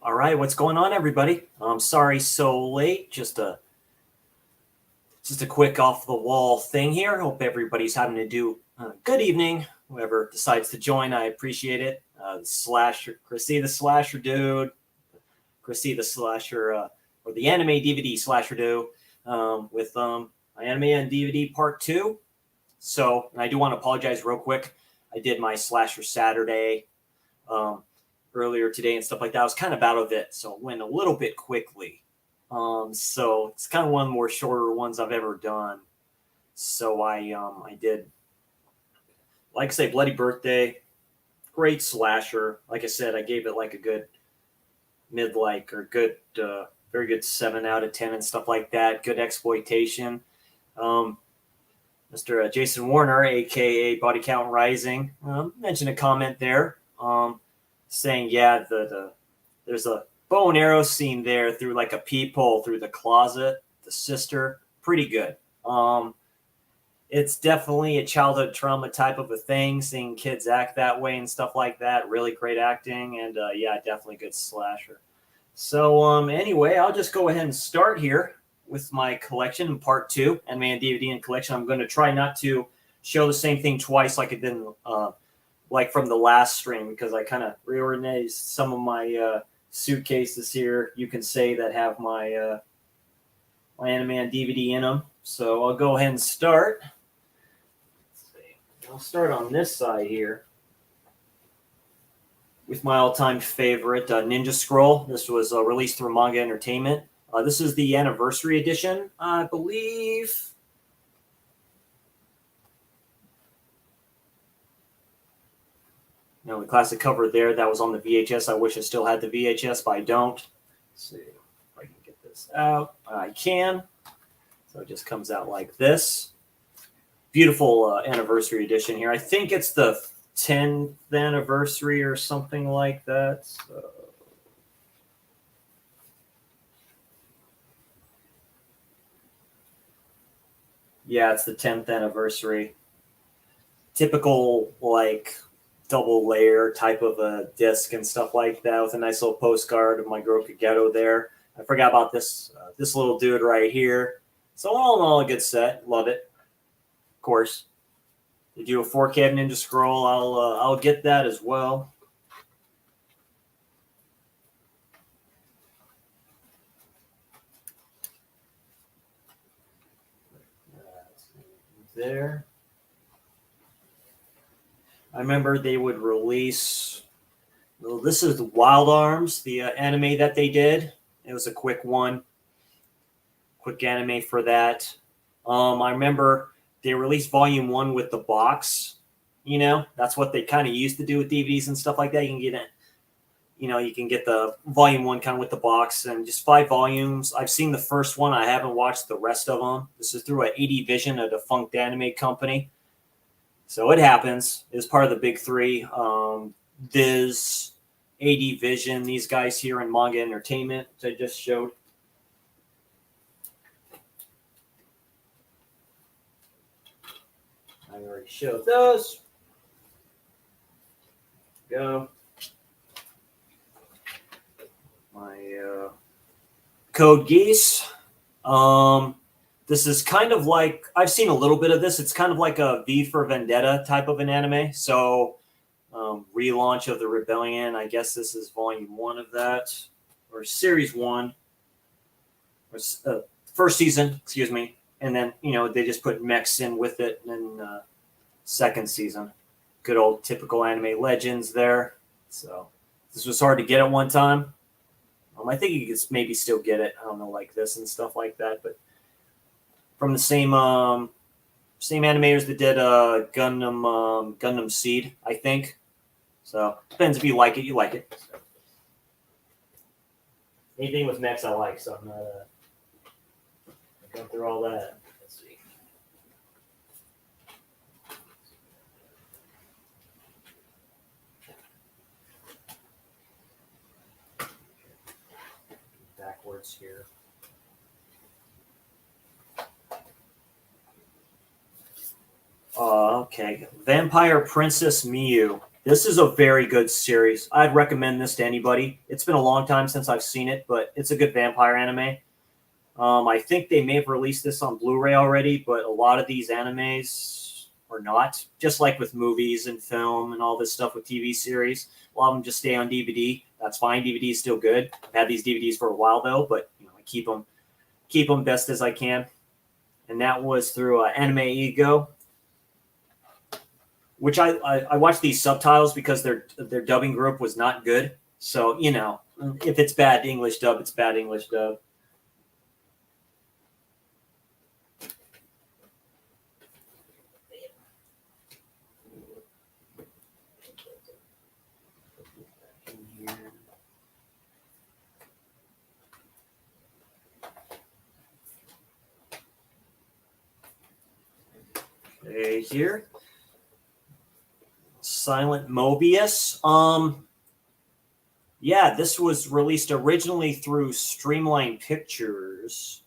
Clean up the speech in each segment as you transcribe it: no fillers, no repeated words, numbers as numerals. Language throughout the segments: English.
All right, what's going on, everybody? I'm sorry so late. Just a quick off the wall thing here. Hope everybody's having to do good evening. Whoever decides to join, I appreciate it. Slasher, Chrissy the Slasher dude, Chrissy the Slasher, or the anime DVD Slasher dude, with my anime and DVD part 2. So, and I do want to apologize real quick. I did my Slasher Saturday earlier today and stuff like that. I was kind of out of it, so it went a little bit quickly. So it's kind of one of the more shorter ones I've ever done. So I did, like I say, Bloody Birthday, great slasher. Like I said, I gave it like a good very good 7 out of 10 and stuff like that. Good exploitation. Mr. Jason Warner, aka Body Count Rising, mentioned a comment there, saying, yeah, there's a bow and arrow scene there through like a peephole through the closet. The sister, pretty good. It's definitely a childhood trauma type of a thing, seeing kids act that way and stuff like that. Really great acting, and yeah, definitely good slasher. So anyway, I'll just go ahead and start here with my collection in part 2, anime and DVD and collection. I'm going to try not to show the same thing twice like I did like from the last stream, because I kind of reorganized some of my suitcases here, you can say, that have my my anime and DVD in them. So I'll go ahead and start. Let's see. I'll start on this side here with my all-time favorite, Ninja Scroll. This was released through Manga Entertainment. This is the anniversary edition, I believe. No, the classic cover there, that was on the VHS. I wish I still had the VHS, but I don't. Let's see if I can get this out. I can. So it just comes out like this. Beautiful anniversary edition here. I think it's the 10th anniversary or something like that. So yeah, it's the 10th anniversary. Typical, like, double layer type of a disc and stuff like that, with a nice little postcard of my girl Kageto there. I forgot about this little dude right here. So all in all, a good set. Love it. Of course, they do a 4K Ninja Scroll. I'll get that as well. There. I remember they would release. Well, this is the Wild Arms, the anime that they did. It was a quick one, quick anime for that. I remember they released Volume 1 with the box. You know, that's what they kind of used to do with DVDs and stuff like that. You can get it. You know, you can get the Volume 1 kind of with the box, and just 5 volumes. I've seen the first one. I haven't watched the rest of them. This is through AD Vision, a defunct anime company. So it happens. It was part of the big 3. Viz, AD Vision, these guys here in Manga Entertainment, which I just showed. I already showed those. Go. My Code Geass. This is kind of like, I've seen a little bit of this. It's kind of like a V for Vendetta type of an anime. So relaunch of the Rebellion. I guess this is Volume 1 of that, or Series 1, or first season, excuse me. And then, you know, they just put mechs in with it, and then second season. Good old typical anime legends there. So this was hard to get at one time. I think you could maybe still get it. I don't know, like this and stuff like that. But from the same animators that did Gundam Seed, I think. So depends if you like it. You like it. So. Anything with mechs I like, so I'm not going through all that. Let's see. Backwards here. Okay. Vampire Princess Miyu. This is a very good series. I'd recommend this to anybody. It's been a long time since I've seen it, but it's a good vampire anime. I think they may have released this on Blu-ray already, but a lot of these animes are not. Just like with movies and film and all this stuff with TV series, a lot of them just stay on DVD. That's fine. DVD is still good. I've had these DVDs for a while though, but I keep them best as I can. And that was through Anime Ego, which I watched these subtitles because their dubbing group was not good. So if it's bad English dub, it's bad English dub. Okay, here. Silent Mobius. Yeah, this was released originally through Streamline Pictures.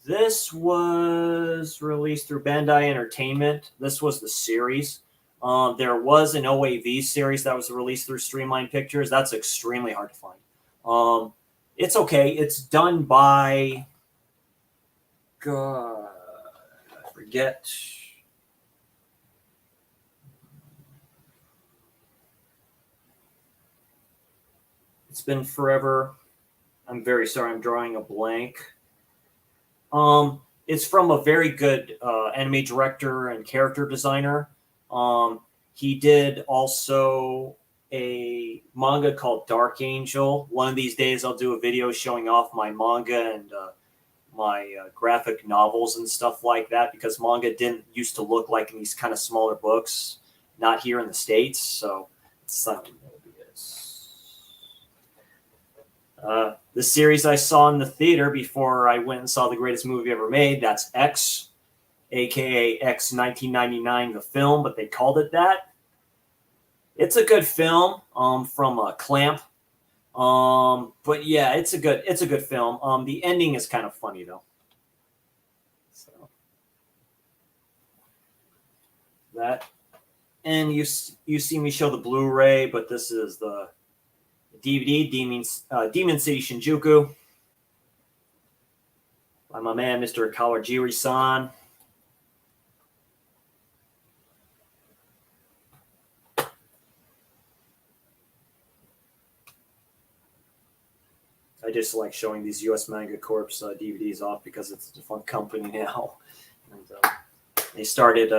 This was released through Bandai Entertainment. This was the series. There was an OAV series that was released through Streamline Pictures. That's extremely hard to find. It's okay. It's done by... God, I forget... It's been forever. I'm very sorry. I'm drawing a blank. It's from a very good anime director and character designer. He did also a manga called Dark Angel. One of these days, I'll do a video showing off my manga and my graphic novels and stuff like that, because manga didn't used to look like in these kind of smaller books, not here in the States. So it's the series I saw in the theater before I went and saw the greatest movie ever made, that's X, aka X 1999, the film, but they called it that. It's a good film from Clamp. But yeah, it's a good film. The ending is kind of funny though. So that, and you see me show the Blu-ray, but this is the DVD, Demon City Shinjuku, by my man, Mr. Kawajiri-san. I just like showing these US Manga Corp DVDs off because it's a defunct company now. And, they started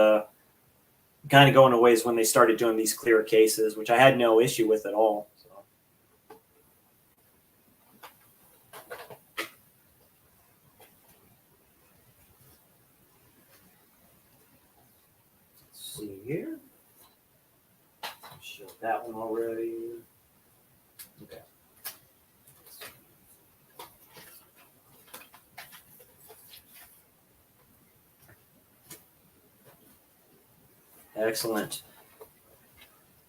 kind of going to ways when they started doing these clear cases, which I had no issue with at all. See here. Showed that one already. Okay. Excellent.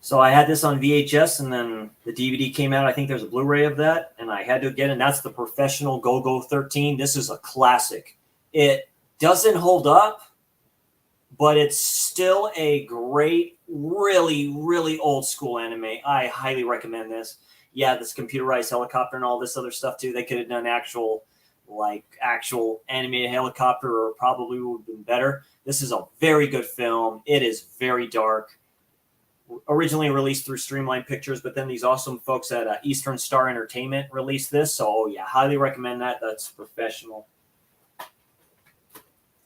So I had this on VHS, and then the DVD came out. I think there's a Blu-ray of that, and I had to get it. And that's the Professional Go-Go 13. This is a classic. It doesn't hold up, but it's still a great, really, really old school anime. I highly recommend this. Yeah, this computerized helicopter and all this other stuff too. They could have done actual animated helicopter, or probably would have been better. This is a very good film. It is very dark. Originally released through Streamline Pictures, but then these awesome folks at Eastern Star Entertainment released this. So yeah, highly recommend that. That's Professional.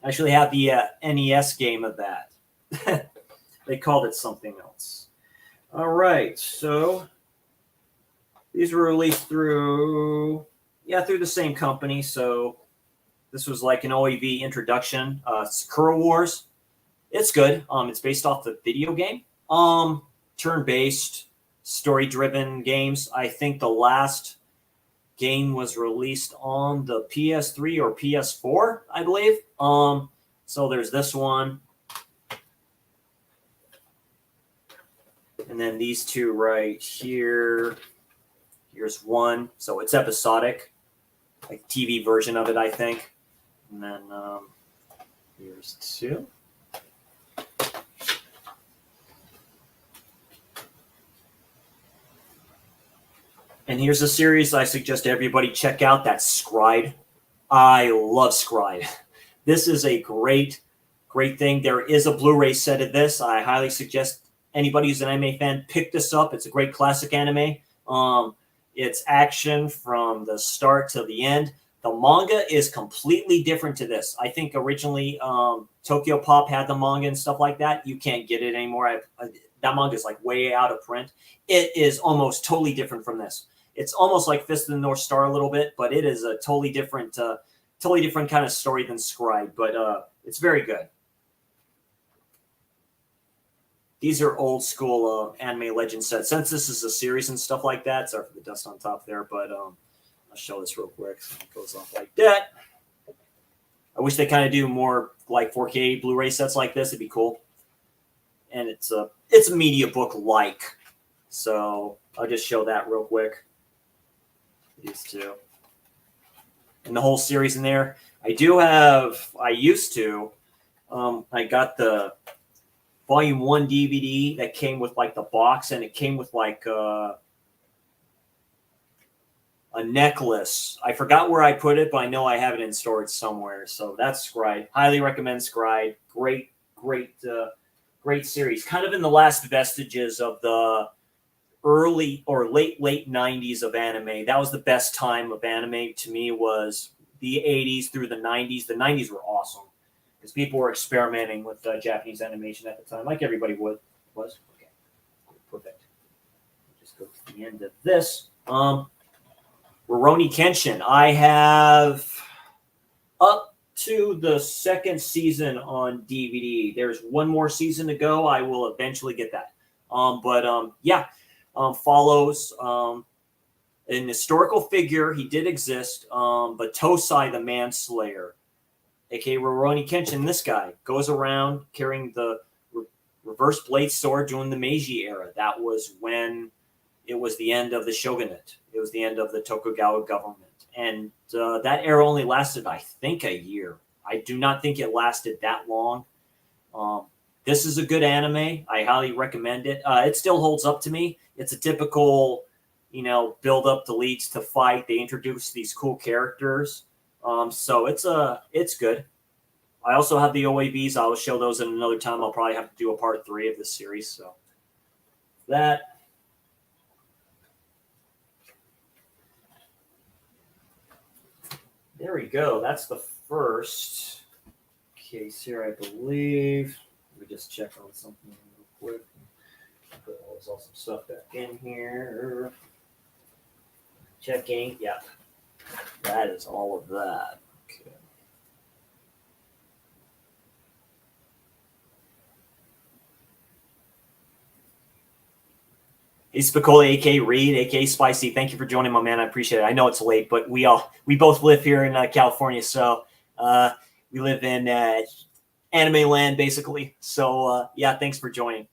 I actually have the NES game of that. They called it something else. All right, so these were released through the same company. So this was like an OAV introduction. Sakura Wars. It's good. It's based off the video game. Turn-based, story-driven games. I think the last game was released on the PS3 or PS4, I believe. So there's this one. And then these two right here. Here's one. So it's episodic, like TV version of it, I think. And then here's two. And here's a series I suggest everybody check out. That's Scried. I love Scried. This is a great thing. There is a Blu-ray set of this. I highly suggest anybody who's an anime fan pick this up. It's a great classic anime. It's action from the start to the end. The manga is completely different to this. I think originally Tokyo Pop had the manga and stuff like that. You can't get it anymore. That manga is like way out of print. It is almost totally different from this. It's almost like Fist of the North Star a little bit, but it is a totally different kind of story than Scribe. But it's very good. These are old school anime legend sets. Since this is a series and stuff like that, sorry for the dust on top there, but I'll show this real quick. It goes off like that. I wish they kind of do more like 4K Blu-ray sets like this. It'd be cool. And it's a media book like. So I'll just show that real quick. These two. And the whole series in there. I got the Volume 1 DVD that came with like the box, and it came with like a necklace. I forgot where I put it, but I know I have it in storage somewhere. So that's Scribe. Highly recommend Scribe. Great series. Kind of in the last vestiges of the early or late 90s of anime. That was the best time of anime to me, was the 80s through the 90s. The 90s were awesome because people were experimenting with Japanese animation at the time, like everybody was. Okay, perfect. Just go to the end of this. Rurouni Kenshin. I have up to the second season on DVD. There's one more season to go. I will eventually get that. Follows an historical figure. He did exist, but Tosai the Manslayer, aka Rurouni Kenshin, this guy goes around carrying the reverse blade sword during the Meiji era. That was when it was the end of the shogunate. It was the end of the Tokugawa government. And that era only lasted, I think, a year. I do not think it lasted that long. This is a good anime. I highly recommend it. It still holds up to me. It's a typical, build up the leads to fight. They introduce these cool characters. So it's good. I also have the OAVs. I'll show those in another time. I'll probably have to do a part 3 of this series. So that. There we go. That's the first case here, I believe. Let me just check on something real quick. Put all this awesome stuff back in here. Checking. Yeah. That is all of that. Okay. Hey, Spicoli, aka Reed, aka Spicy. Thank you for joining, my man. I appreciate it. I know it's late, but we both live here in California, so we live in anime land, basically. So thanks for joining.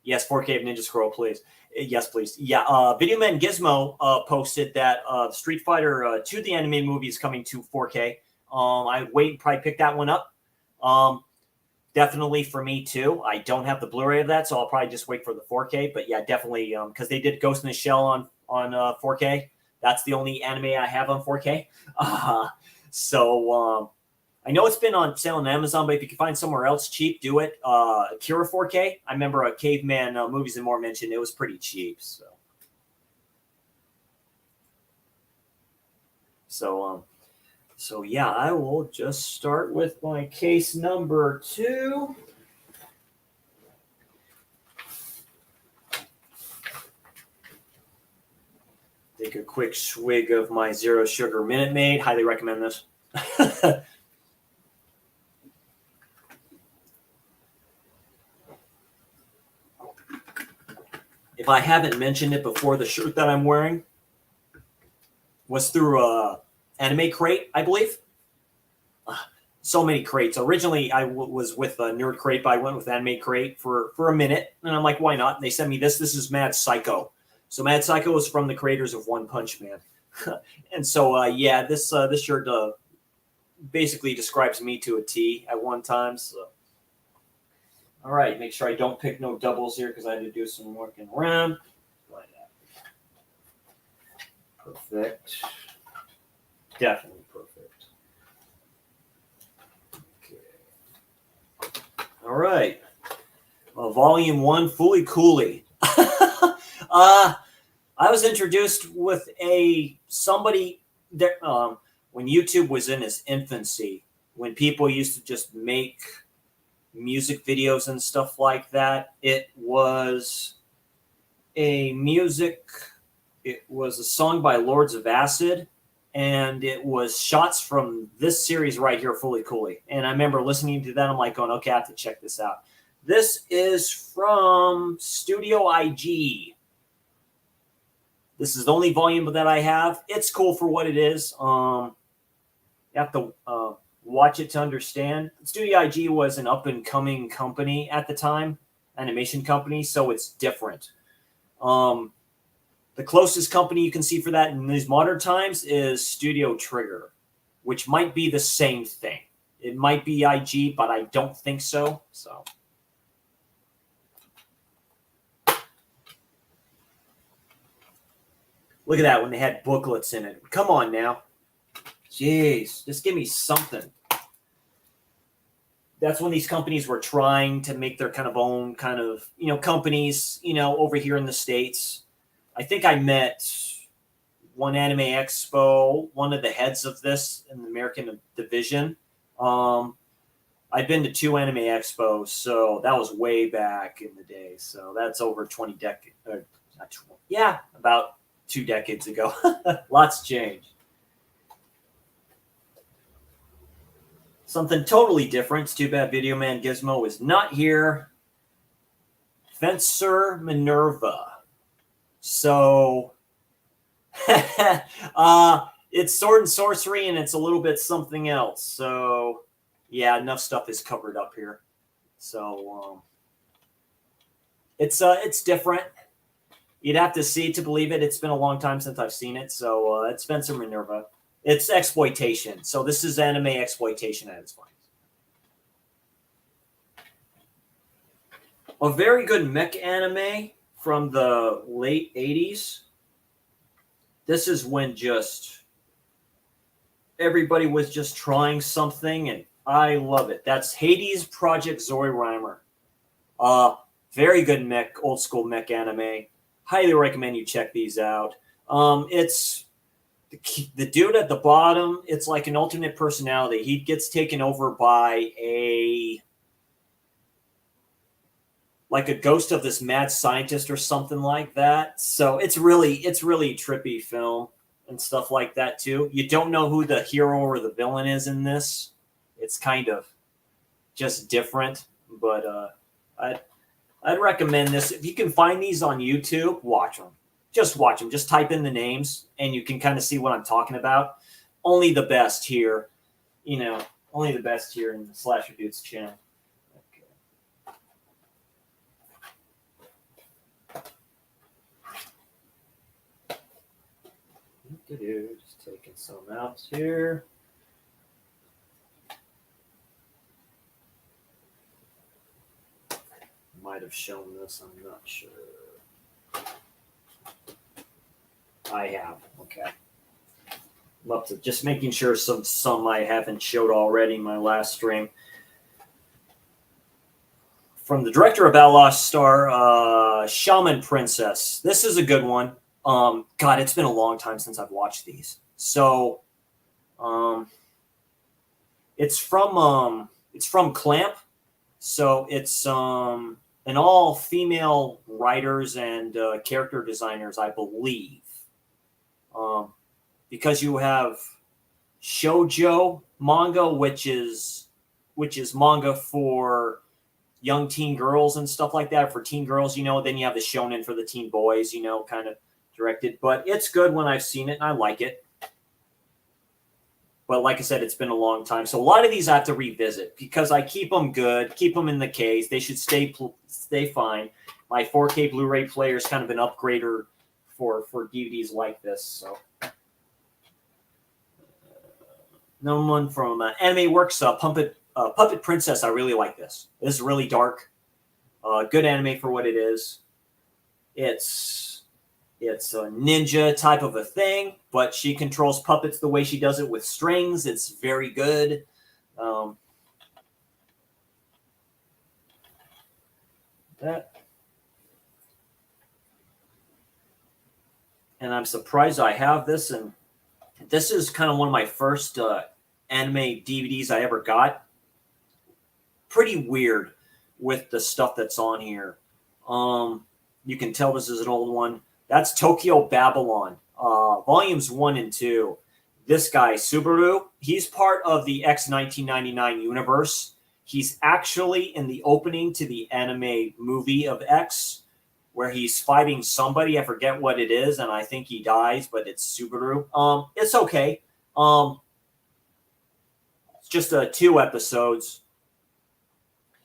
Yes, 4K of Ninja Scroll, please. Yes, please. Yeah, Video Man Gizmo posted that Street Fighter 2, the anime movie, is coming to 4K. I'd wait and probably pick that one up. Definitely for me too. I don't have the Blu-ray of that, so I'll probably just wait for the 4K. But yeah, definitely because they did Ghost in the Shell on 4K. That's the only anime I have on 4K. I know it's been on sale on Amazon, but if you can find somewhere else cheap, do it. Akira 4K. I remember a Caveman Movies and More mentioned it was pretty cheap. So yeah, I will just start with my case number 2. Take a quick swig of my Zero Sugar Minute Maid. Highly recommend this. If I haven't mentioned it before, the shirt that I'm wearing was through Anime Crate, I believe. So many crates. Originally, I was with Nerd Crate, but I went with Anime Crate for a minute, and I'm like, why not? And they sent me this. This is Mad Psycho. So Mad Psycho is from the creators of One Punch Man. And so, this shirt basically describes me to a T at one time. So, all right, make sure I don't pick no doubles here because I had to do some working around. perfect. Definitely perfect. Okay. All right. Volume 1, Fooly Cooly. I was introduced with somebody that when YouTube was in its infancy, when people used to just make music videos and stuff like that. It was a song by Lords of Acid, and it was shots from this series right here, Fooly Cooly. And I remember listening to that. I'm like going, okay, I have to check this out. This is from Studio IG. This is the only volume that I have. It's cool for what it is. You have to watch it to understand. Studio IG was an up-and-coming company at the time, animation company, so it's different. The closest company you can see for that in these modern times is Studio Trigger, which might be the same thing. It might be IG, but I don't think so. So, look at that when they had booklets in it. Come on now. Jeez, just give me something. That's when these companies were trying to make their kind of own kind of, companies, over here in the States. I think I met one Anime Expo, one of the heads of this in the American division. I've been to 2 Anime Expos, so that was way back in the day. So that's over 20 decades. About 2 decades ago. Lots changed. Something totally different. It's too bad Video Man Gizmo is not here. Fencer Minerva. So, it's sword and sorcery, and it's a little bit something else. So, yeah, enough stuff is covered up here. So, it's different. You'd have to see it to believe it. It's been a long time since I've seen it. So, it's Fencer Minerva. It's exploitation. So this is anime exploitation at its finest. A very good mech anime from the late 80s. This is when just everybody was just trying something, and I love it. That's Hades Project Zoireimer. Very good mech, old school mech anime. Highly recommend you check these out. It's the dude at the bottom. It's like an alternate personality. He gets taken over by a ghost of this mad scientist or something like that. So it's really trippy film and stuff like that too. You don't know who the hero or the villain is in this. It's kind of just different, but I'd recommend this. If you can find these on YouTube, watch them. Just watch them. Just type in the names, and you can kind of see what I'm talking about. Only the best here. Only the best here in the Slasher Dudes channel. Okay. Just taking some out here. Might have shown this. I'm not sure. I have. Okay. I'm up to just making sure some I haven't showed already in my last stream. From the director of Outlaw Star, Shaman Princess. This is a good one. God, it's been a long time since I've watched these. So, it's from Clamp. So it's an all female writers and character designers, I believe. Because you have shoujo manga, which is manga for young teen girls and stuff like that. For teen girls, then you have the shonen for the teen boys, kind of directed. But it's good when I've seen it, and I like it. But like I said, it's been a long time. So a lot of these I have to revisit because I keep them good, keep them in the case. They should stay fine. My 4K Blu-ray player is kind of an upgrader for DVDs like this. So, no one from Anime Works, Puppet Princess. I really like this. This is really dark. Good anime for what it is. It's a ninja type of a thing. but she controls puppets the way she does it with strings. It's very good. That. And I'm surprised I have this. And this is kind of one of my first anime DVDs I ever got. Pretty weird with the stuff that's on here. You can tell this is an old one. That's Tokyo Babylon, volumes 1 and 2. This guy, Subaru, he's part of the X 1999 universe. He's actually in the opening to the anime movie of X, where he's fighting somebody. I forget what it is, and I think he dies, but it's Subaru. It's okay. It's just 2 episodes.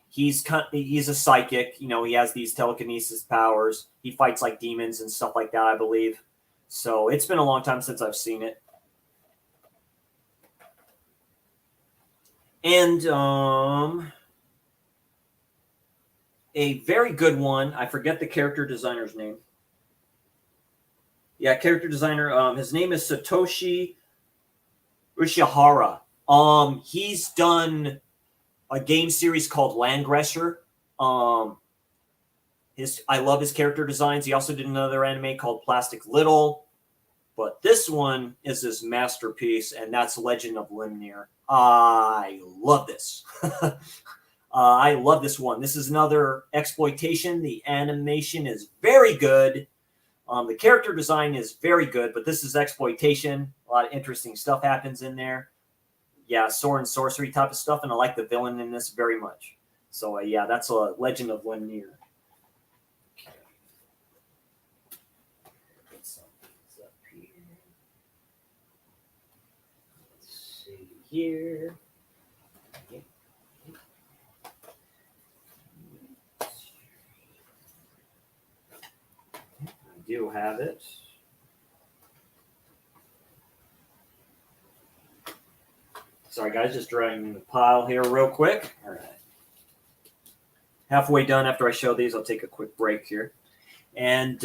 He's a psychic. You know, he has these telekinesis powers. He fights like demons and stuff like that, I believe. So it's been a long time since I've seen it. And a very good one. I forget the character designer's name. Yeah, character designer. His name is Satoshi Ushihara. He's done a game series called Landgressor. I love his character designs. He also did another anime called Plastic Little. But this one is his masterpiece, and that's Legend of Limnir. I love this. I love this one. This is another exploitation. The animation is very good. The character design is very good, but this is exploitation. A lot of interesting stuff happens in there. Yeah, sword and sorcery type of stuff, and I like the villain in this very much. So, yeah, that's a Legend of Limnir. Here. I do have it. Sorry, guys, just dragging the pile here real quick. All right. Halfway done after I show these, I'll take a quick break here. And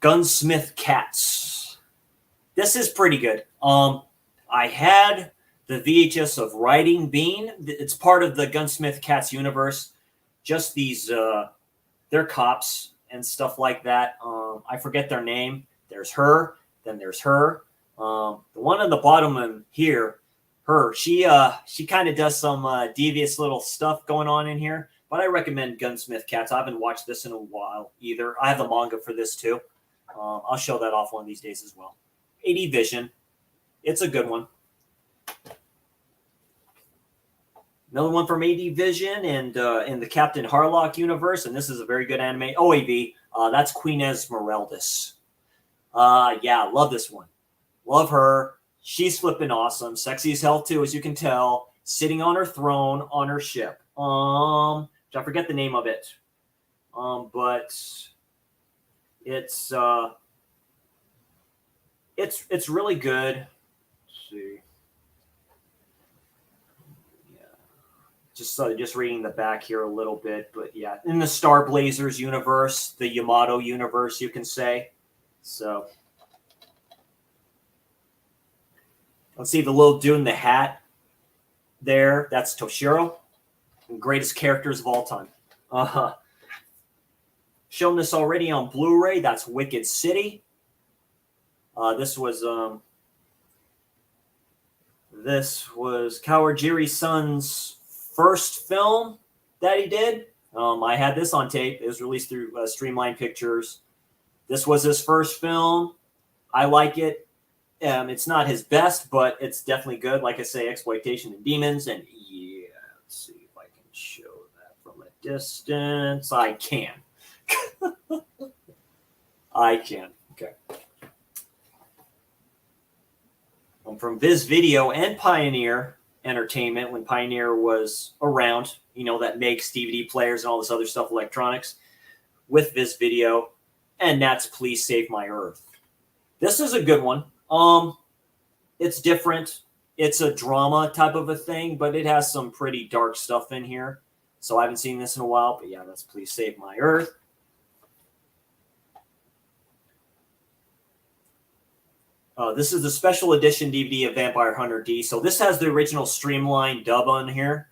Gunsmith Cats. This is pretty good. I had the VHS of Riding Bean. It's part of the Gunsmith Cats universe. Just these, they're cops and stuff like that. I forget their name. There's her. Then there's her. The one on the bottom in here, her. She kind of does some devious little stuff going on in here. But I recommend Gunsmith Cats. I haven't watched this in a while either. I have the manga for this too. I'll show that off one of these days as well. AD Vision. It's a good one. Another one from AD Vision and in the Captain Harlock universe, and this is a very good anime. OAV. That's Queen Esmeraldas. Yeah, love this one. Love her. She's flipping awesome. Sexy as hell too, as you can tell. Sitting on her throne on her ship. I forget the name of it. But it's really good. See, yeah, just reading the back here a little bit, but yeah, in the Star Blazers universe, the Yamato universe, you can say. So let's see the little dude in the hat there. That's Toshiro, greatest characters of all time. Shown this already on Blu-ray. That's Wicked City. This was Kawajiri-san's first film that he did. I had this on tape. It was released through Streamline Pictures. This was his first film. I like it. It's not his best, but it's definitely good. Like I say, exploitation and demons. And yeah, let's see if I can show that from a distance. I can. I can. Okay. From Viz Video and Pioneer Entertainment, when Pioneer was around, that makes DVD players and all this other stuff, electronics, with Viz Video, and that's Please Save My Earth. This is a good one. It's different. It's a drama type of a thing, but it has some pretty dark stuff in here. So I haven't seen this in a while, but yeah, that's Please Save My Earth. This is the special edition DVD of Vampire Hunter D. So this has the original streamlined dub on here.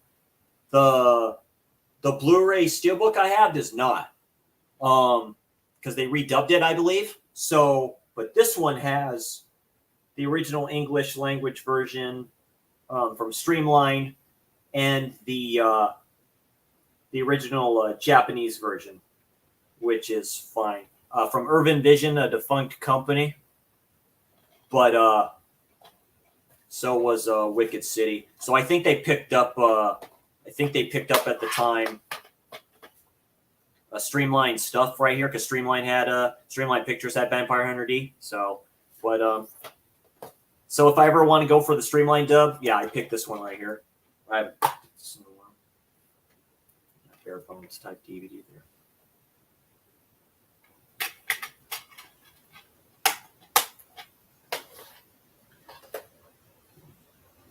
The Blu-ray steelbook I have does not, because they redubbed it, I believe. So, but this one has the original English language version from Streamline and the original Japanese version, which is fine. From Irvin Vision, a defunct company, but so was Wicked City. So I think they picked up. I think they picked up at the time Streamline stuff right here, because Streamline Pictures had Vampire Hunter D. So, but so if I ever want to go for the Streamline dub, yeah, I picked this one right here. I have bare bones type DVD there.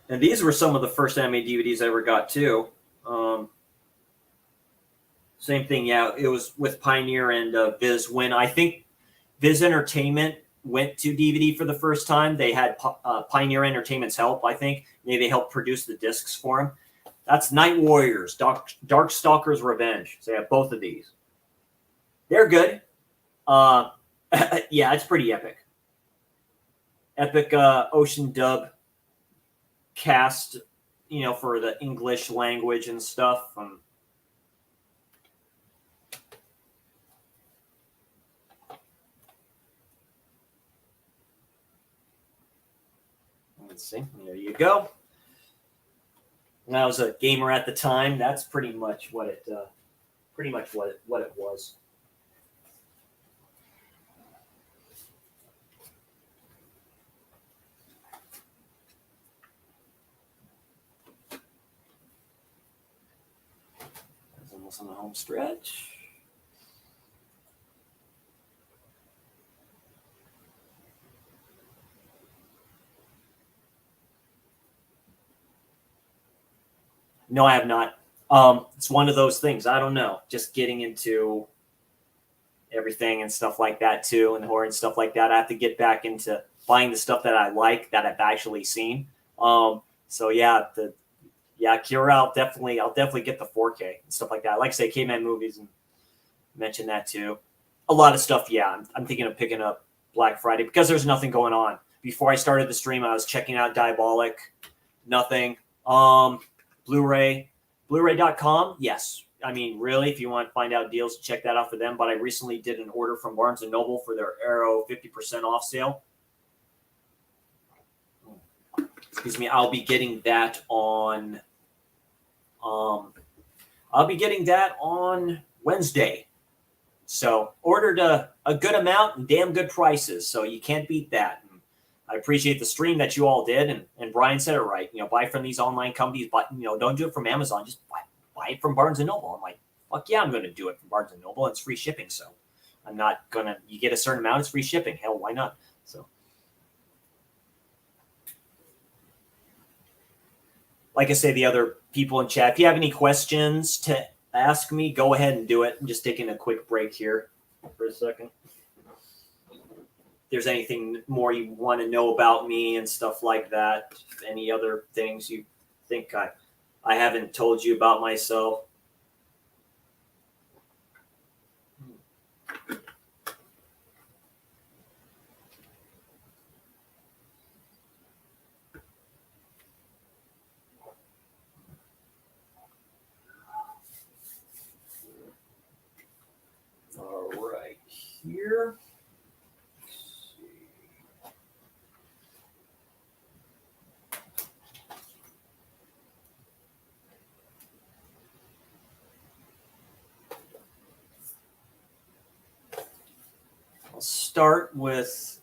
And these were some of the first anime DVDs I ever got too. Same thing, yeah. It was with Pioneer and Viz. When I think Viz Entertainment went to DVD for the first time, they had Pioneer Entertainment's help, I think. Maybe they helped produce the discs for them. That's Night Warriors, Darkstalker's Revenge. So I have both of these. They're good. Yeah, it's pretty epic. Epic Ocean dub cast, for the English language and stuff. Let's see. There you go. When I was a gamer at the time, that's pretty much what it was. That's almost on the home stretch. No, I have not. It's one of those things. I don't know. Just getting into everything and stuff like that too, and horror and stuff like that. I have to get back into buying the stuff that I like, that I've actually seen. So yeah, Kira, I'll definitely get the 4K and stuff like that. Like I say, Caveman movies, and mention that too. A lot of stuff. Yeah, I'm thinking of picking up Black Friday because there's nothing going on. Before I started the stream, I was checking out Diabolic. Nothing. Blu-ray.com. Yes. I mean, really, if you want to find out deals, check that out for them. But I recently did an order from Barnes & Noble for their Arrow 50% off sale. Excuse me. I'll be getting that on Wednesday. So ordered a good amount and damn good prices. So you can't beat that. I appreciate the stream that you all did, and Brian said it right. Buy from these online companies, but don't do it from Amazon. Just buy it from Barnes & Noble. I'm like, fuck yeah, I'm going to do it from Barnes & Noble. It's free shipping, so I'm not gonna. You get a certain amount, it's free shipping. Hell, why not? So, like I say, the other people in chat, if you have any questions to ask me, go ahead and do it. I'm just taking a quick break here for a second. There's anything more you want to know about me and stuff like that, any other things you think I haven't told you about myself. All right, here. Start with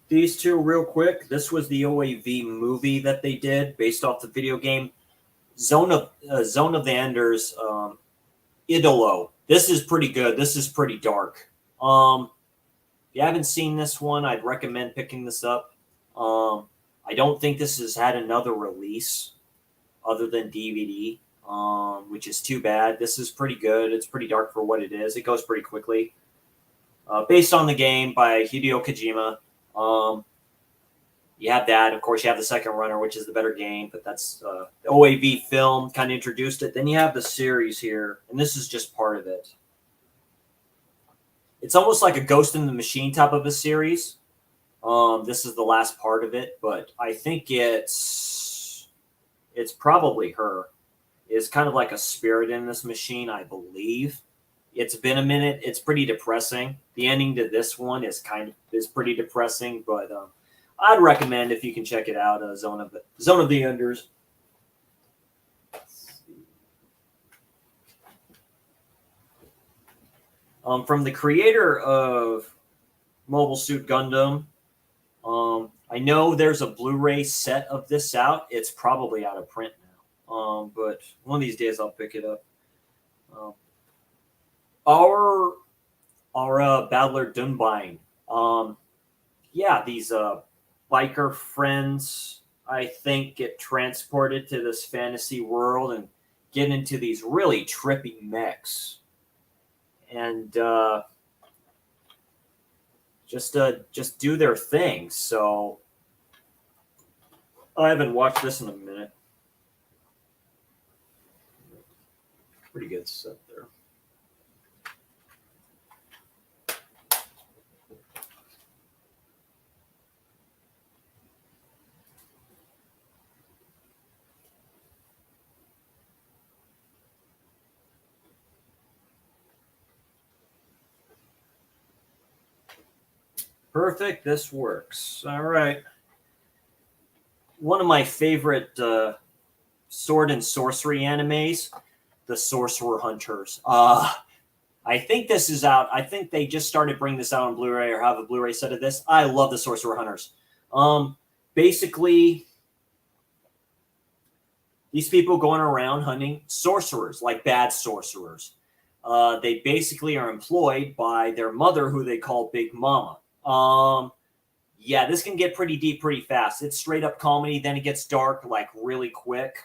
these two real quick. This was the OAV movie that they did based off the video game Zone of the Enders, Idolo. This is pretty good. This is pretty dark. If you haven't seen this one, I'd recommend picking this up. I don't think this has had another release other than DVD, which is too bad. This is pretty good. It's pretty dark for what it is. It goes pretty quickly. Based on the game by Hideo Kojima. You have that. Of course, you have the second runner, which is the better game, but that's the OAV film kind of introduced it. Then you have the series here, and this is just part of it. It's almost like a Ghost in the Machine type of a series. This is the last part of it, but I think it's probably her. It's kind of like a spirit in this machine, I believe. It's been a minute. It's pretty depressing. The ending to this one is pretty depressing, but I'd recommend if you can check it out. Zone of the Enders. From the creator of Mobile Suit Gundam, I know there's a Blu-ray set of this out. It's probably out of print now, but one of these days I'll pick it up. Our Battler Dunbine. Yeah, these biker friends, I think, get transported to this fantasy world and get into these really trippy mechs. And just do their thing. So I haven't watched this in a minute. Pretty good set there. Perfect. This works. All right. One of my favorite sword and sorcery animes, the Sorcerer Hunters. I think this is out. I think they just started bringing this out on Blu-ray or have a Blu-ray set of this. I love the Sorcerer Hunters. Basically, these people going around hunting sorcerers, like bad sorcerers. They basically are employed by their mother, who they call Big Mama. Yeah, this can get pretty deep pretty fast. It's straight up comedy, then it gets dark like really quick.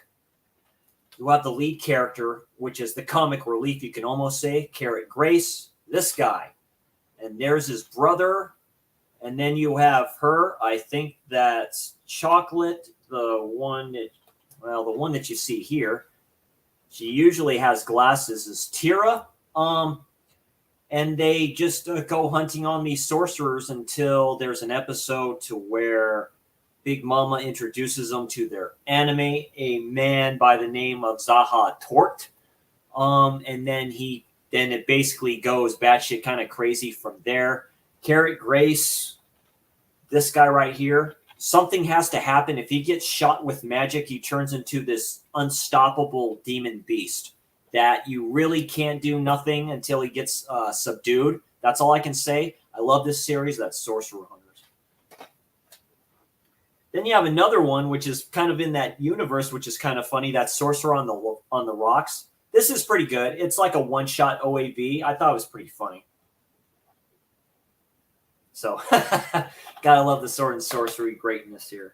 You have the lead character, which is the comic relief, you can almost say, Carrot Grace, this guy. And there's his brother. And then you have her. I think that's Chocolate, the one that you see here. She usually has glasses, is Tira. And they just go hunting on these sorcerers until there's an episode to where Big Mama introduces them to their anime, a man by the name of Zaha Tort. And then it basically goes batshit kind of crazy from there. Carrot Grace, this guy right here, something has to happen. If he gets shot with magic, he turns into this unstoppable demon beast that you really can't do nothing until he gets subdued. That's all I can say. I love this series. That's Sorcerer Hunters. Then you have another one, which is kind of in that universe, which is kind of funny. That's Sorcerer on the Rocks. This is pretty good. It's like a one-shot OAV. I thought it was pretty funny. So, gotta love the sword and sorcery greatness here.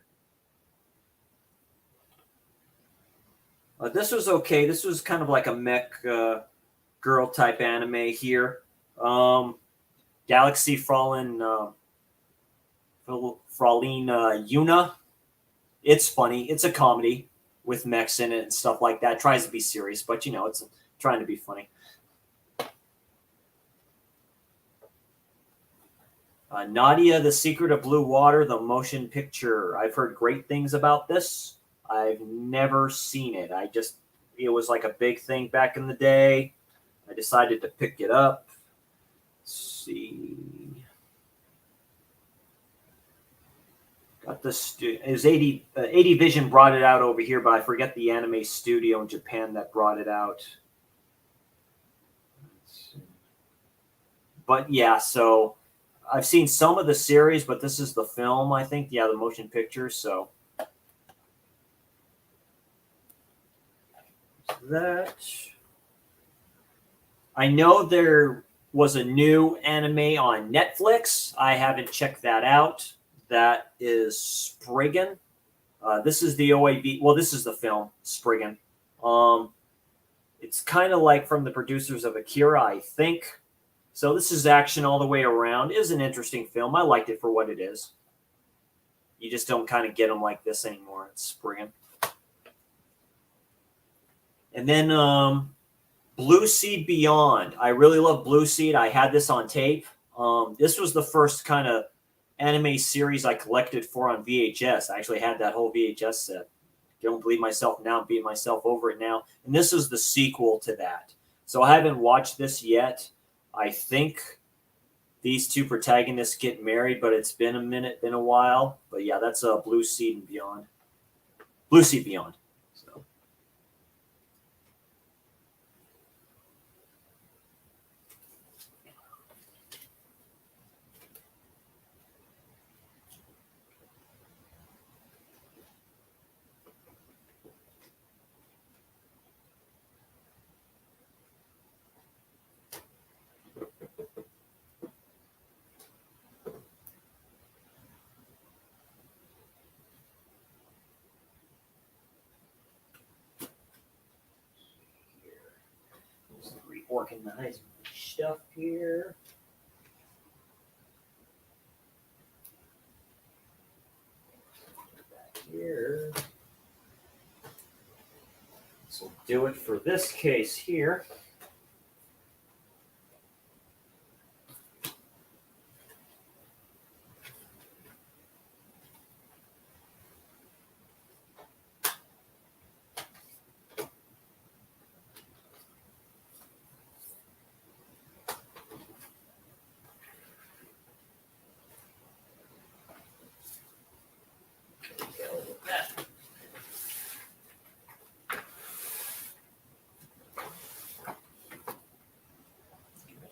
This was okay. This was kind of like a mech girl type anime here. Galaxy Fraulein Yuna. It's funny. It's a comedy with mechs in it and stuff like that. It tries to be serious, but it's trying to be funny. Nadia, The Secret of Blue Water, the motion picture. I've heard great things about this. I've never seen it. It was like a big thing back in the day. I decided to pick it up. Let's see. Got this. It was 80 Vision brought it out over here, but I forget the anime studio in Japan that brought it out. But yeah, so I've seen some of the series, but this is the film, I think. Yeah, the motion picture. So that. I know there was a new anime on Netflix. I haven't checked that out. That is Spriggan. This is the OAV. Well, this is the film, Spriggan. It's kind of like from the producers of Akira, I think. So this is action all the way around. It is an interesting film. I liked it for what it is. You just don't kind of get them like this anymore. It's Spriggan. And then Blue Seed Beyond. I really love Blue Seed. I had this on tape. This was the first kind of anime series I collected for on VHS. I actually had that whole VHS set. Don't believe myself now. I'm beating myself over it now. And this is the sequel to that. So I haven't watched this yet. I think these two protagonists get married, but it's been a minute, been a while. But yeah, that's Blue Seed and Beyond. Blue Seed Beyond. So. Reorganize my stuff here. Back here. So do it for this case here.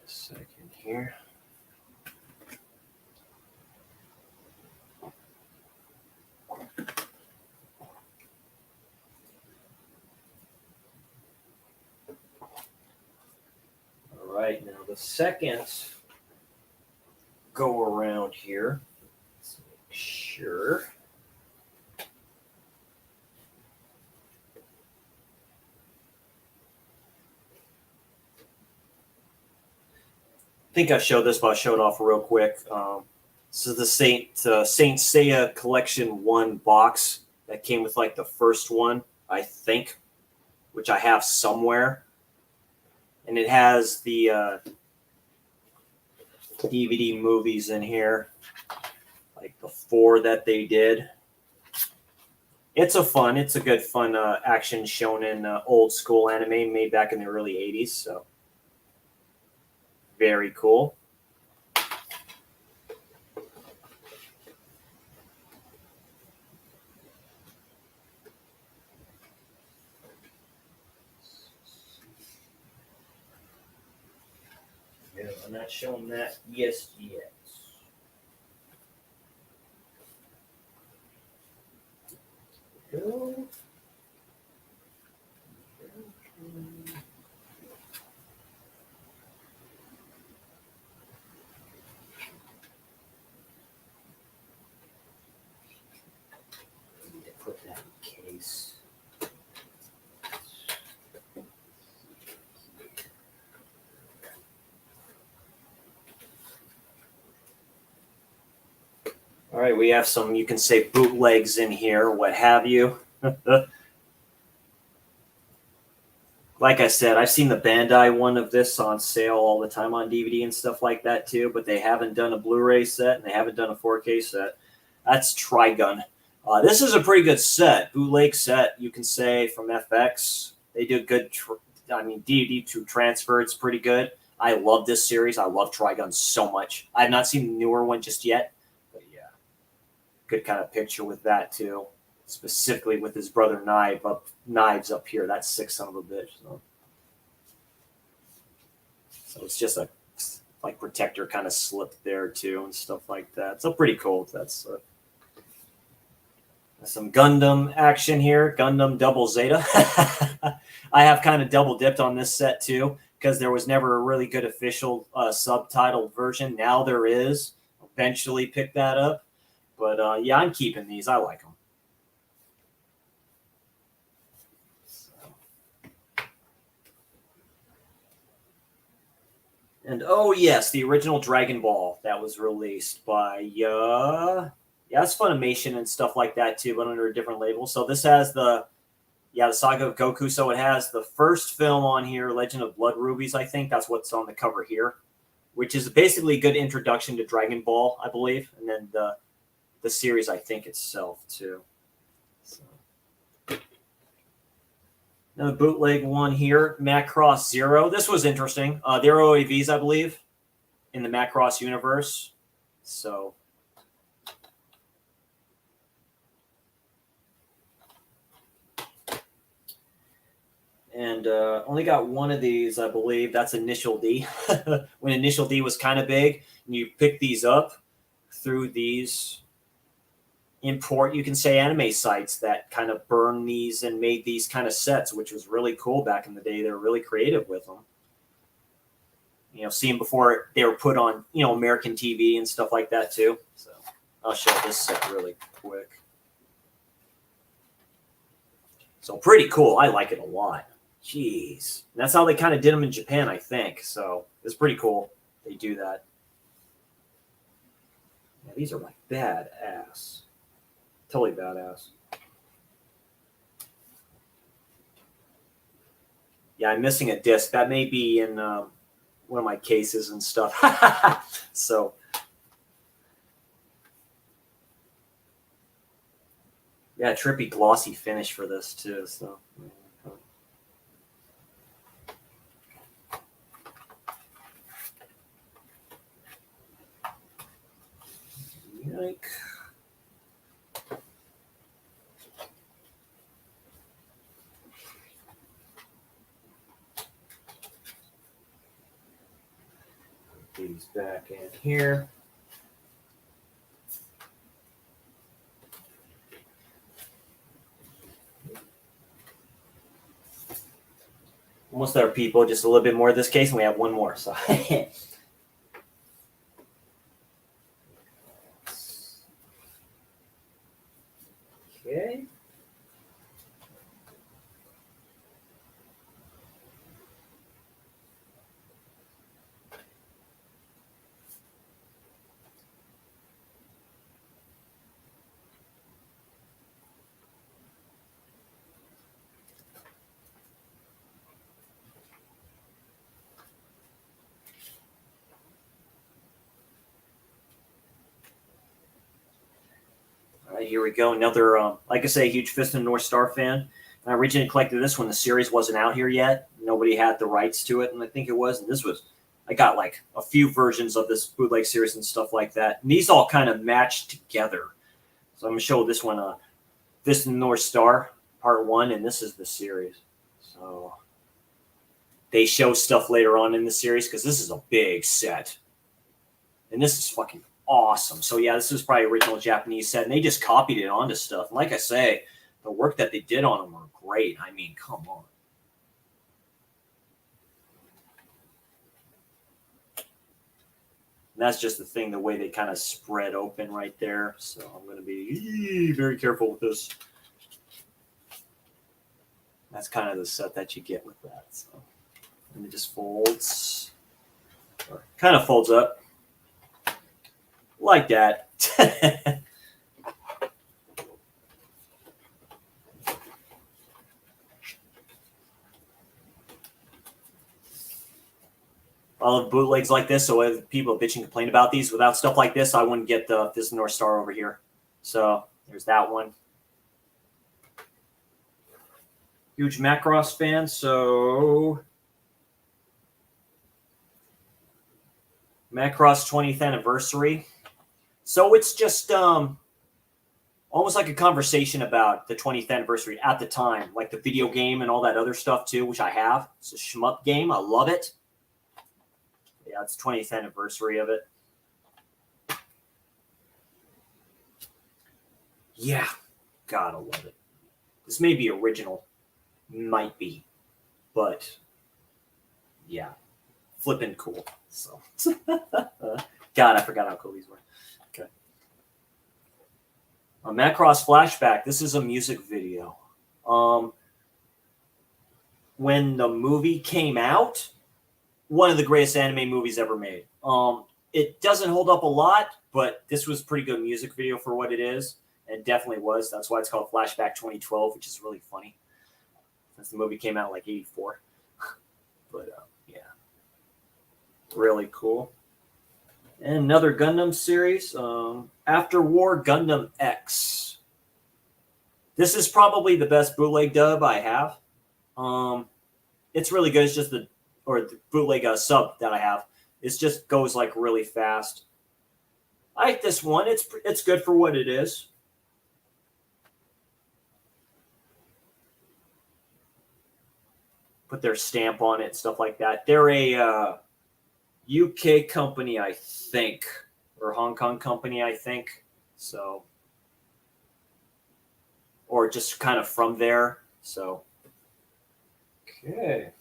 Second here. All right, now the second go around here. Let's make sure. I think I showed this, but I'll show it off real quick. This is the Saint Seiya Collection 1 box that came with like the first one, I think, which I have somewhere. And it has the DVD movies in here, like the 4 that they did. It's a good fun action shonen old school anime made back in the early 80s, so very cool. No, I'm not showing that yet. Go. Put that in case. All right, we have some, you can say bootlegs in here, what have you. Like I said, I've seen the Bandai one of this on sale all the time on DVD and stuff like that too, but they haven't done a Blu-ray set and they haven't done a 4K set. That's Trigun. This is a pretty good set, bootleg set, you can say, from FX. They do good, DVD to transfer, it's pretty good. I love this series. I love Trigun so much. I have not seen the newer one just yet, but yeah, good kind of picture with that too. Specifically with his brother Knives up here. That's sick son of a bitch. So it's just a like protector kind of slip there too and stuff like that. So pretty cool. That's some Gundam action here. Gundam Double Zeta. I have kind of double dipped on this set too because there was never a really good official subtitled version. Now there is. Eventually pick that up. But yeah, I'm keeping these. I like them. And oh yes, the original Dragon Ball that was released by Yeah, it's Funimation and stuff like that too, but under a different label. So this has the Saga of Goku. So it has the first film on here, Legend of Blood Rubies. I think that's what's on the cover here, which is basically a good introduction to Dragon Ball, I believe, and then the series, I think itself too. So. Another bootleg one here, Macross Zero. This was interesting. They're OAVs, I believe, in the Macross universe. So. And only got one of these, I believe. That's Initial D. When Initial D was kind of big, and you pick these up through these import, you can say, anime sites that kind of burn these and made these kind of sets, which was really cool back in the day. They were really creative with them. You know, seeing before they were put on, you know, American TV and stuff like that too. So I'll show this set really quick. So pretty cool. I like it a lot. Jeez. And that's how they kind of did them in Japan, I think. So it's pretty cool. They do that. Yeah, these are like badass. Totally badass. Yeah, I'm missing a disc. That may be in one of my cases and stuff. So. Yeah, trippy glossy finish for this too. So. Yike. These back in here. Almost there, people. Just a little bit more of this case, and we have one more. So. Okay. All right, here we go. Another, like I say, huge Fist of the North Star fan. I originally collected this when the series wasn't out here yet. Nobody had the rights to it, and I think it was. And this was, I got like a few versions of this bootleg series and stuff like that. And these all kind of matched together. So I'm going to show this one, Fist of the North Star, Part 1, and this is the series. So they show stuff later on in the series because this is a big set. And this is fucking awesome. So yeah, this is probably original Japanese set, and they just copied it onto stuff. And like I say, the work that they did on them were great. I mean, come on. And that's just the thing, the way they kind of spread open right there. So I'm going to be very careful with this. That's kind of the set that you get with that. So and it just folds, or kind of folds up like that. All of bootlegs like this, so if people bitch and complain about these, without stuff like this, I wouldn't get this North Star over here. So there's that one. Huge Macross fan, so Macross 20th anniversary. So it's just almost like a conversation about the 20th anniversary at the time, like the video game and all that other stuff too, which I have. It's a shmup game. I love it. Yeah, it's 20th anniversary of it. Yeah, gotta love it. This may be original. Might be. But, yeah. Flippin' cool. So, God, I forgot how cool these were. Okay. A Macross Flashback. This is a music video. When the movie came out, one of the greatest anime movies ever made. It doesn't hold up a lot, but this was pretty good music video for what it is. It definitely was. That's why it's called Flashback 2012, which is really funny since the movie came out like 84. But yeah, really cool. And another Gundam series, After War Gundam X. This is probably the best bootleg dub I have. It's really good. It's just the bootleg sub that I have. It just goes like really fast. I like this one. It's good for what it is. Put their stamp on it, stuff like that. They're a UK company, I think, or Hong Kong company, I think. So, or just kind of from there. So, okay.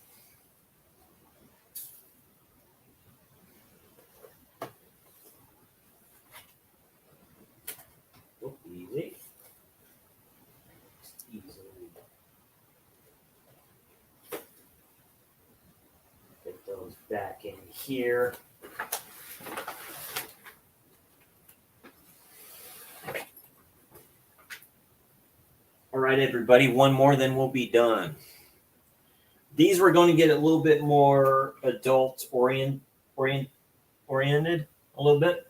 Easy. Easily. Get those back in here. All right, everybody, one more, then we'll be done. These we're going to get a little bit more adult oriented a little bit.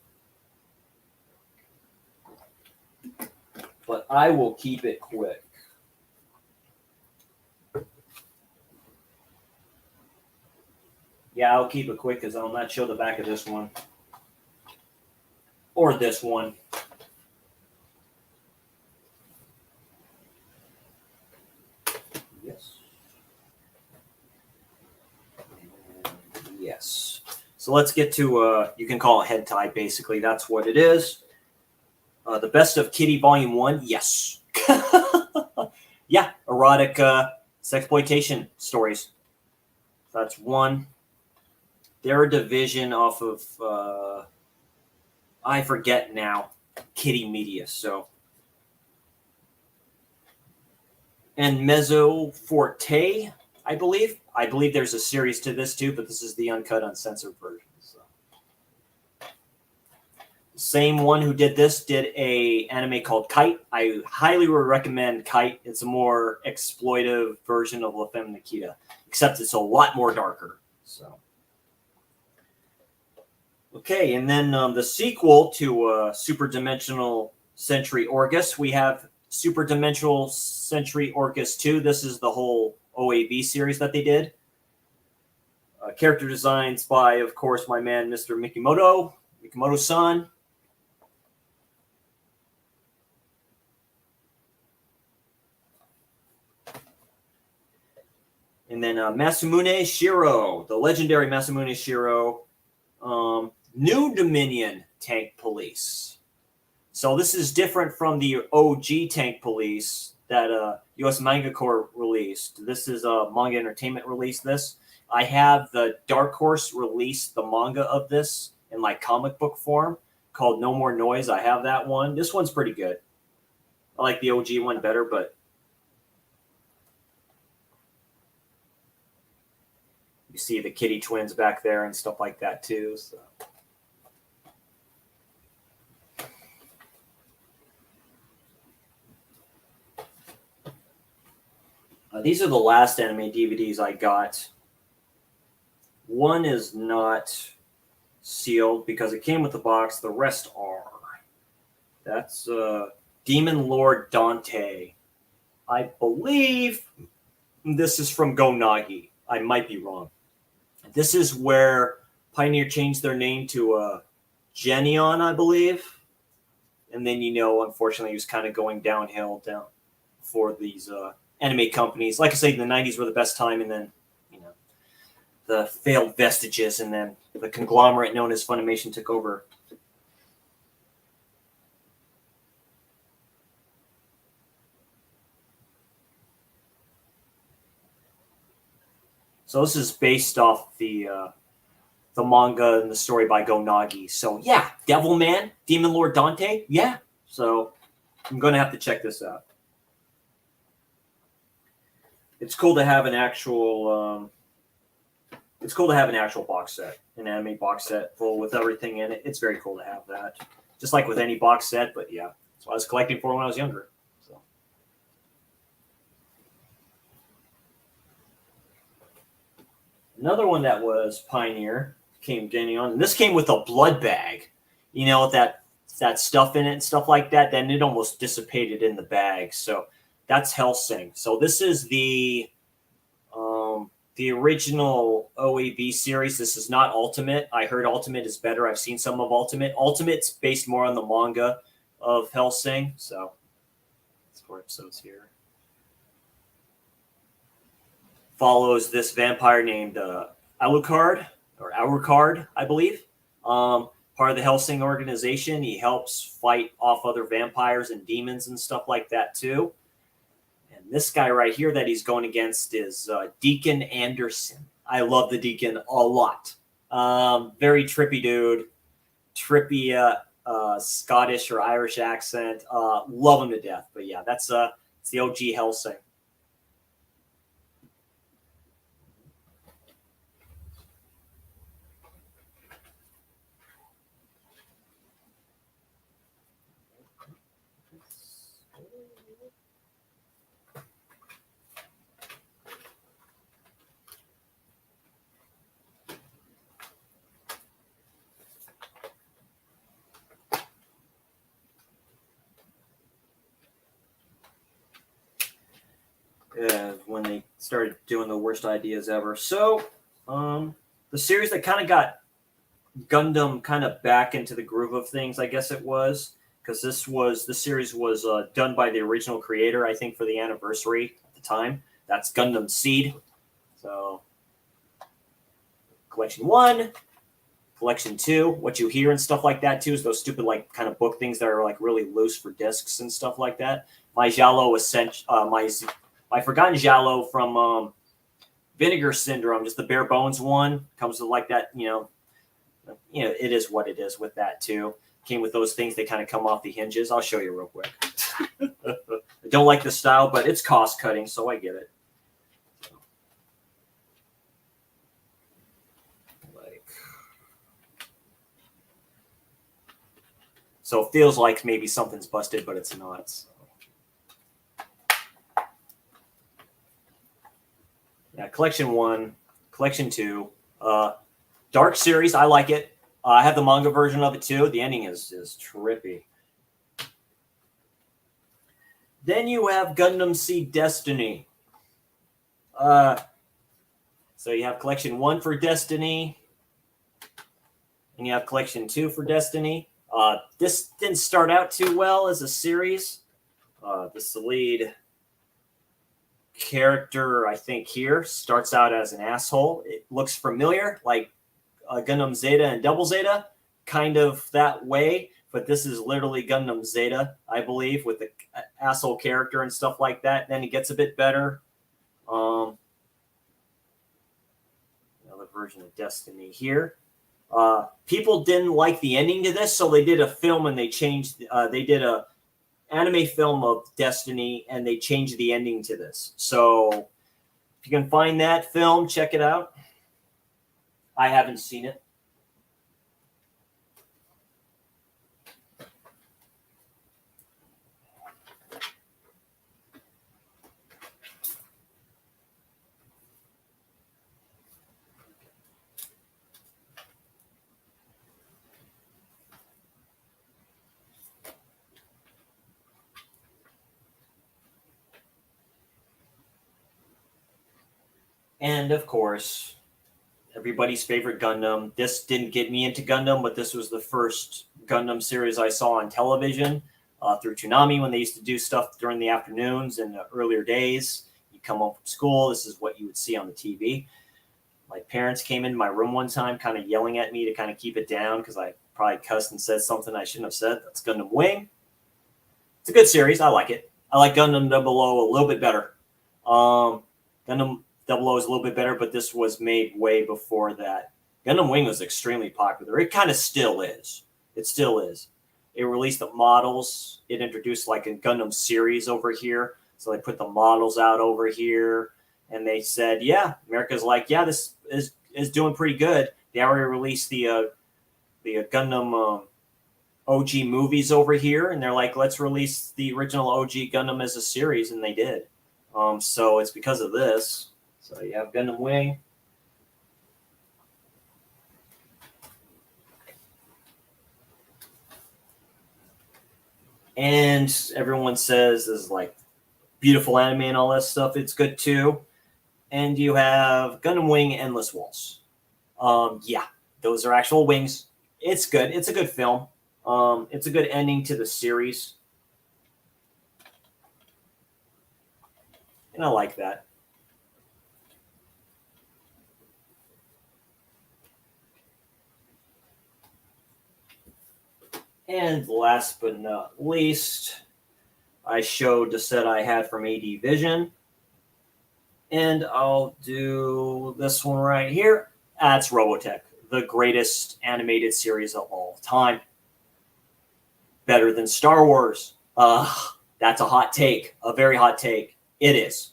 But I will keep it quick. Yeah, I'll keep it quick because I'll not show the back of this one. Or this one. Yes. And yes. So let's get to, you can call it head tie, basically. That's what it is. The Best of Kitty Volume 1, yes. Yeah, erotic sexploitation stories. That's one. They're a division off of, I forget now, Kitty Media. So, and Mezzo Forte, I believe. I believe there's a series to this too, but this is the uncut, uncensored version. So. Same one who did this did a anime called Kite. I highly would recommend Kite. It's a more exploitive version of La Femme Nikita, except it's a lot more darker. So. Okay, and then the sequel to Super Dimensional Century Orgus, we have Super Dimensional Century Orgus 2. This is the whole OAV series that they did. Character designs by, of course, my man, Mr. Mikimoto-san. And then Masamune Shiro, the legendary Masamune Shiro. New Dominion Tank Police. So this is different from the OG Tank Police that US Manga Corps released. This is Manga Entertainment released this. I have the Dark Horse release the manga of this in like comic book form called No More Noise. I have that one. This one's pretty good. I like the OG one better, but you see the Kitty twins back there and stuff like that too. So. These are the last anime DVDs I got. One is not sealed because it came with the box. The rest are. That's Demon Lord Dante. I believe this is from Go Nagi. I might be wrong. This is where Pioneer changed their name to Genion, I believe. And then, unfortunately, it was kind of going downhill for these anime companies. Like I say, the 90s were the best time, and then, the failed vestiges, and then the conglomerate known as Funimation took over. So this is based off the manga and the story by Go Nagi. So yeah, Devilman, Demon Lord Dante, yeah. So I'm going to have to check this out. It's cool to have an actual it's cool to have an actual box set, an anime box set full with everything in it. It's very cool to have that, just like with any box set. But yeah, that's what I was collecting for when I was younger. So another one that was Pioneer came getting on, and this came with a blood bag, with that stuff in it and stuff like that. Then it almost dissipated in the bag. So that's Hellsing. So this is the original OAV series. This is not Ultimate. I heard Ultimate is better. I've seen some of Ultimate. Ultimate's based more on the manga of Hellsing. So it's 4 episodes here. Follows this vampire named Alucard, I believe. Part of the Hellsing organization. He helps fight off other vampires and demons and stuff like that too. And this guy right here that he's going against is Deacon Anderson. I love the Deacon a lot. Very trippy dude. Trippy Scottish or Irish accent. Love him to death. But yeah, it's the OG Hellsing. When they started doing the worst ideas ever. So, the series that kind of got Gundam kind of back into the groove of things, I guess it was, because this series was done by the original creator, I think, for the anniversary at the time. That's Gundam Seed. So, Collection 1, Collection 2, what you hear and stuff like that, too, is those stupid, like, kind of book things that are, like, really loose for discs and stuff like that. My Giallo my Forgotten Giallo from Vinegar Syndrome, just the bare bones one, comes with like that, it is what it is with that too. Came with those things, they kind of come off the hinges. I'll show you real quick. I don't like the style, but it's cost cutting, so I get it. So it feels like maybe something's busted, but it's not. So. Yeah, Collection 1, Collection 2. Dark series, I like it. I have the manga version of it too. The ending is trippy. Then you have Gundam Seed Destiny. So you have Collection 1 for Destiny. And you have Collection 2 for Destiny. This didn't start out too well as a series. The lead character, I think, here starts out as an asshole. It looks familiar, like Gundam Zeta and Double Zeta, kind of that way. But this is literally Gundam Zeta, I believe, with the asshole character and stuff like that. Then it gets a bit better. Another version of Destiny here. People didn't like the ending to this, so they did a film and they changed. They did a anime film of Destiny and they changed the ending to this. So if you can find that film, check it out. I haven't seen it. And of course, everybody's favorite Gundam. This didn't get me into Gundam, but this was the first Gundam series I saw on television through Toonami when they used to do stuff during the afternoons in the earlier days. You come home from school, this is what you would see on the TV. My parents came into my room one time kind of yelling at me to kind of keep it down because I probably cussed and said something I shouldn't have said. That's Gundam Wing. It's a good series. I like it. I like Gundam 00 a little bit better. Gundam 00 is a little bit better, but this was made way before that. Gundam Wing was extremely popular. It kind of still is. It still is. It released the models. It introduced like a Gundam series over here. So they put the models out over here. And they said, yeah, America's like, yeah, this is is doing pretty good. They already released the Gundam OG movies over here, and they're like, let's release the original OG Gundam as a series, and they did. So it's because of this. So you have Gundam Wing. And everyone says this is like beautiful anime and all that stuff. It's good too. And you have Gundam Wing Endless Waltz. Yeah, those are actual wings. It's good. It's a good film. It's a good ending to the series. And I like that. And last but not least, I showed the set I had from AD Vision. And I'll do this one right here. That's Robotech, the greatest animated series of all time. Better than Star Wars. That's a hot take, a very hot take. It is.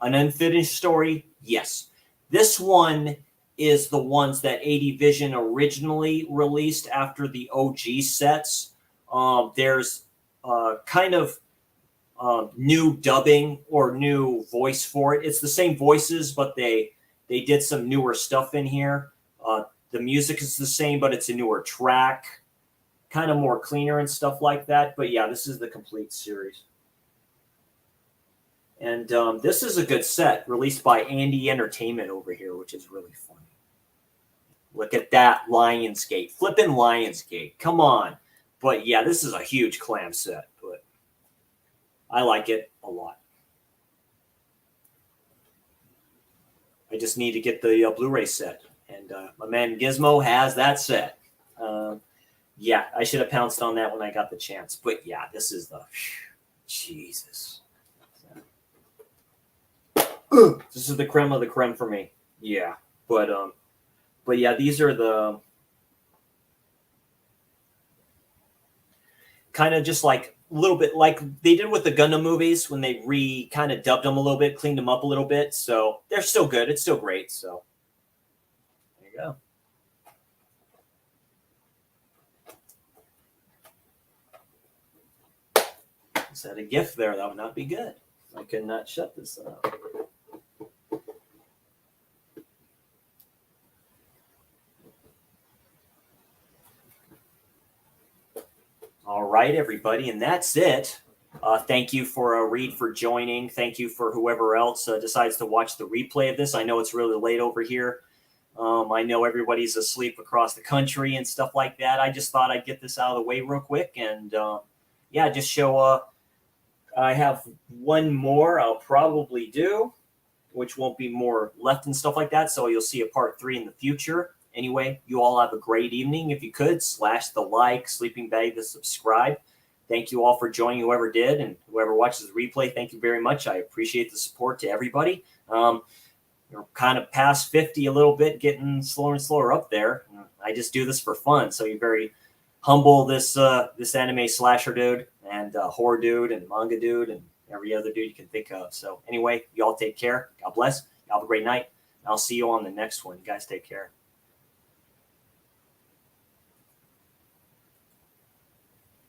An unfinished story, yes. This one is the ones that AD Vision originally released after the OG sets. There's kind of new dubbing or new voice for it. It's the same voices, but they did some newer stuff in here. The music is the same, but it's a newer track, kind of more cleaner and stuff like that. But yeah, this is the complete series. And this is a good set released by Andy Entertainment over here, which is really funny. Look at that Lionsgate, flipping Lionsgate. Come on. But yeah, this is a huge clam set, but I like it a lot. I just need to get the Blu-ray set, and my man Gizmo has that set. Yeah, I should have pounced on that when I got the chance. But yeah, this is the Jesus. This is the creme of the creme for me. Yeah, but yeah, these are the kind of just like a little bit like they did with the Gundam movies when they kind of dubbed them a little bit, cleaned them up a little bit. So they're still good. It's still great. So there you go. Is that a gift there? That would not be good. I could not shut this up. All right, everybody, and that's it. Thank you for Reed for joining. Thank you for whoever else decides to watch the replay of this. I know it's really late over here. I know everybody's asleep across the country and stuff like that. I just thought I'd get this out of the way real quick and yeah, just show. I have one more I'll probably do, which won't be more left and stuff like that. So you'll see a part 3 in the future. Anyway, you all have a great evening. If you could, slash the like, sleeping bag, the subscribe. Thank you all for joining, whoever did, and whoever watches the replay. Thank you very much. I appreciate the support to everybody. You're kind of past 50 a little bit, getting slower and slower up there. I just do this for fun. So you're very humble, this anime slasher dude and horror dude and manga dude and every other dude you can think of. So anyway, you all take care. God bless. You have a great night. I'll see you on the next one. You guys take care.